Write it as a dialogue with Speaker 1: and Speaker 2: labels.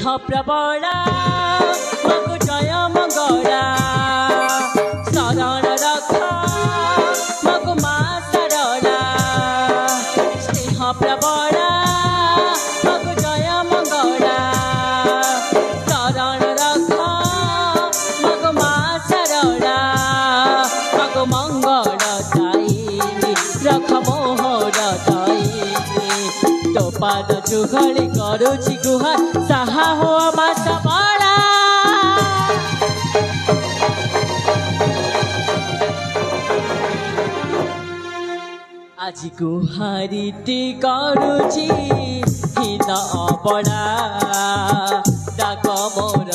Speaker 1: स्नेह प्रबला मगु जय मंगला शरण रक्षा मगु मा सरला स्नेह प्रबला मगु जय मंगला शरण रक्षा मगु मा सरला मगु मंगल दायिनी रख मोहर दायिनी तो पाद जुघड़ी करुछि गुहार साहा हो मा सबला आज गुहारीटी करुछि हिन अबला डाक मोर